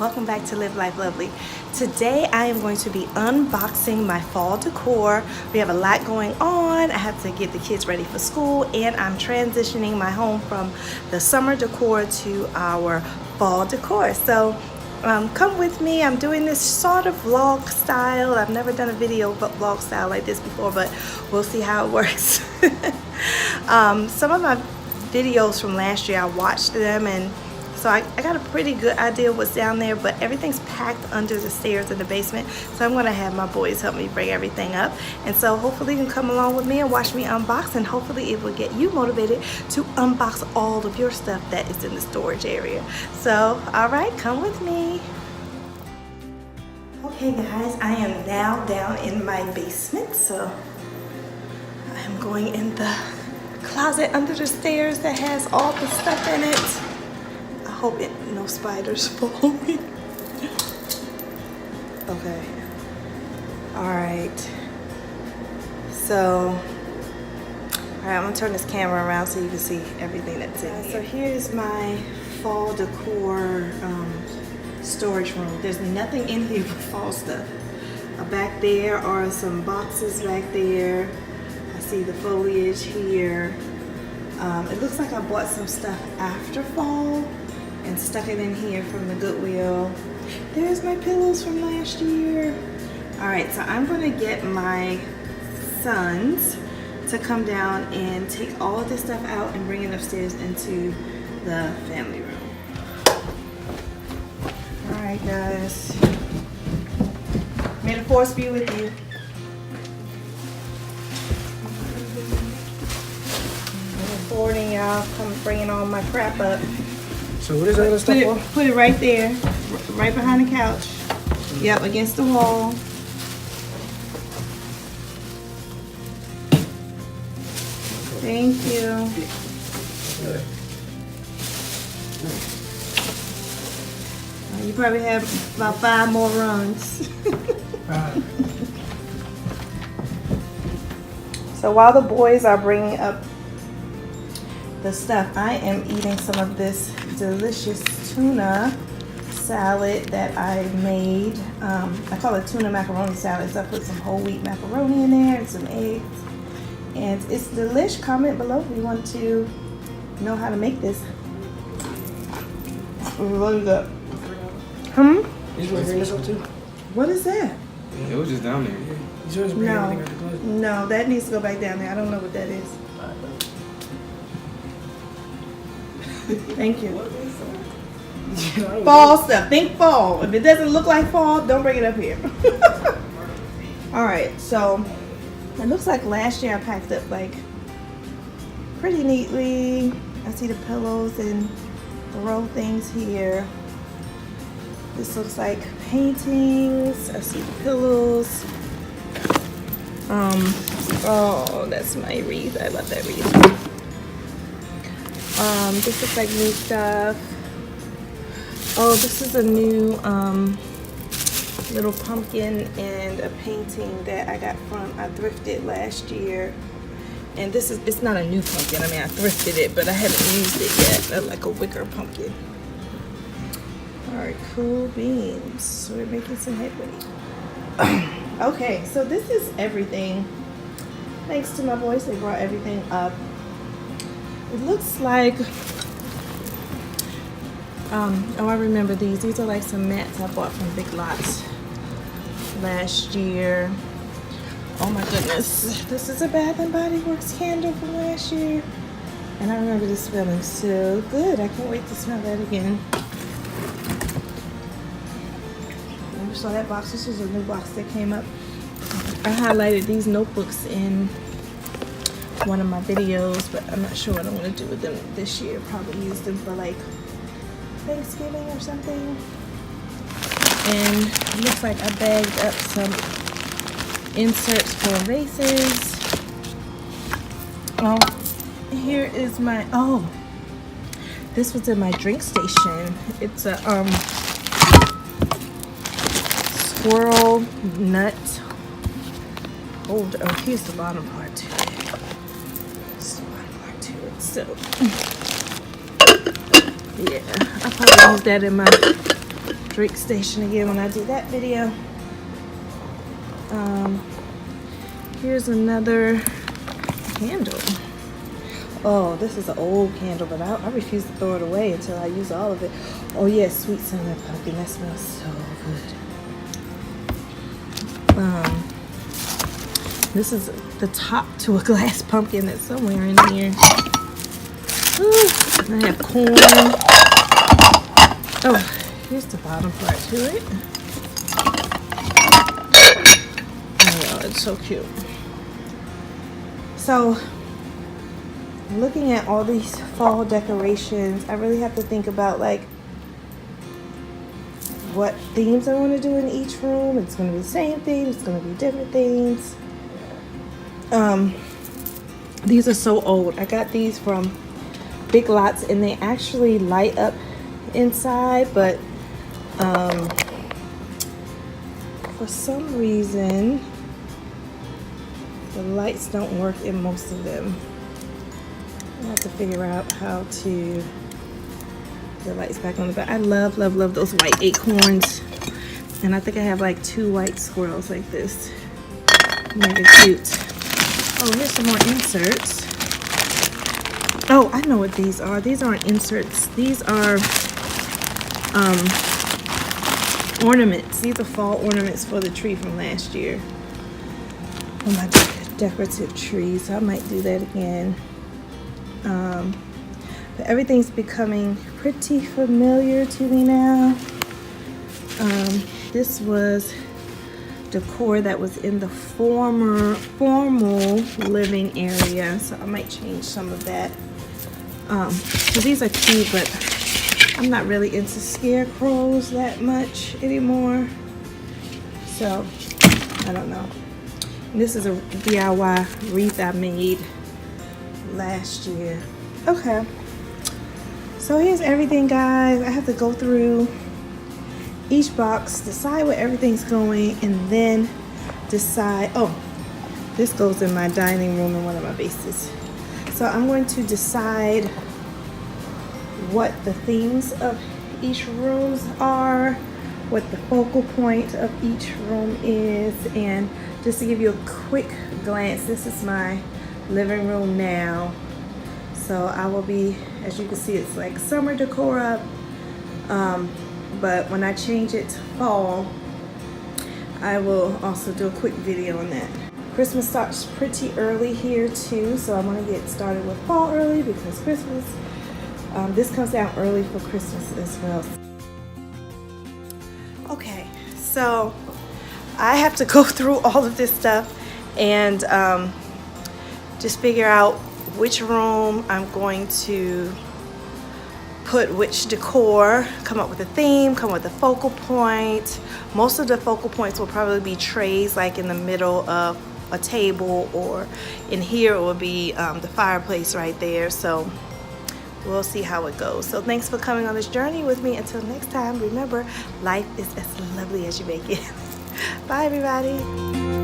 welcome back to Live Life Lovely. Today I am going to be unboxing my fall decor. We have a lot going on. I have to get the kids ready for school, and I'm transitioning my home from the summer decor to our fall decor. So come with me. I'm doing this sort of vlog style. I've never done a video vlog style like this before, but we'll see how it works. Some of my videos from last year, I watched them, and so I got a pretty good idea of what's down there, but everything's packed under the stairs in the basement. So I'm gonna have my boys help me bring everything up. And so hopefully you can come along with me and watch me unbox, and hopefully it will get you motivated to unbox all of your stuff that is in the storage area. So, all right, come with me. Okay guys, I am now down in my basement. So I am going in the closet under the stairs that has all the stuff in it. I hope no spiders follow me. Okay. Alright. So, alright, I'm gonna turn this camera around so you can see everything that's in here. So here's my fall decor storage room. There's nothing in here but fall stuff. Back there are some boxes back there. I see the foliage here. It looks like I bought some stuff after fall and stuck it in here from the Goodwill. There's my pillows from last year. All right, so I'm gonna get my sons to come down and take all of this stuff out and bring it upstairs into the family room. All right, guys. May the force be with you. I'm recording y'all, come bringing all my crap up. So what is all this stuff for? Put it right there, right behind the couch. Yep, against the wall. Thank you. You probably have about 5 more runs. So while the boys are bringing up the stuff, I am eating some of this delicious tuna salad that I made. I call it tuna macaroni salad. So I put some whole wheat macaroni in there and some eggs, and it's delish. Comment below if you want to know how to make this. What is that? What is that? It was just down there. No, that needs to go back down there. I don't know what that is. Thank you. Fall stuff. Think fall. If it doesn't look like fall, don't bring it up here. Alright, so it looks like last year I packed up like pretty neatly. I see the pillows and the roll things here. This looks like paintings. I see the pillows. Oh, that's my wreath. I love that wreath. This looks like new stuff. Oh, this is a new little pumpkin and a painting that I got I thrifted last year. And it's not a new pumpkin. I mean, I thrifted it, but I haven't used it yet. Like a wicker pumpkin. Alright, cool beans. So we're making some headway. Okay, so this is everything. Thanks to my boys, they brought everything up. It looks like, oh, I remember these. These are like some mats I bought from Big Lots last year. Oh my goodness. This is a Bath and Body Works candle from last year. And I remember this smelling so good. I can't wait to smell that again. Remember, saw that box? This was a new box that came up. I highlighted these notebooks in one of my videos, but I'm not sure what I'm going to do with them this year. Probably use them for like Thanksgiving or something. And it looks like I bagged up some inserts for vases. Oh, here is my, oh, this was in my drink station. It's a squirrel nut holder. Oh, here's the bottom part too. Here's the bottom part to it. So yeah, I'll probably use that in my drink station again when I do that video. Here's another candle. Oh, this is an old candle, but I refuse to throw it away until I use all of it. Oh yes, sweet cinnamon pumpkin. That smells so good. This is the top to a glass pumpkin that's somewhere in here. Ooh, I have corn. Oh, here's the bottom part to it. Oh, it's so cute. So, looking at all these fall decorations, I really have to think about like what themes I want to do in each room. It's going to be the same theme. It's going to be different themes. These are so old. I got these from Big Lots, and they actually light up inside, but for some reason the lights don't work in most of them. I have to figure out how to get the lights back on the back. I love those white acorns, and I think I have like 2 white squirrels like this. Mega cute. Oh, here's some more inserts. Oh, I know what these are. These aren't inserts. These are ornaments. These are fall ornaments for the tree from last year. Oh, my decorative tree. So I might do that again. But everything's becoming pretty familiar to me now. This was decor that was in the formal living area, so I might change some of that. So these are cute, but I'm not really into scarecrows that much anymore, so I don't know. This is a DIY wreath I made last year. Okay, so here's everything, guys. I have to go through each box, decide where everything's going, and then decide. Oh, this goes in my dining room in one of my bases. So I'm going to decide what the themes of each rooms are, what the focal point of each room is, and just to give you a quick glance, this is my living room now. So I will be, as you can see, it's like summer decor up. But when I change it to fall, I will also do a quick video on that. Christmas starts pretty early here too, so I'm gonna get started with fall early because Christmas, this comes down early for Christmas as well. Okay, so I have to go through all of this stuff and just figure out which room I'm going to put which decor, come up with a theme, come up with a focal point. Most of the focal points will probably be trays like in the middle of a table, or in here it will be the fireplace right there. So we'll see how it goes. So thanks for coming on this journey with me. Until next time, remember, life is as lovely as you make it. Bye everybody.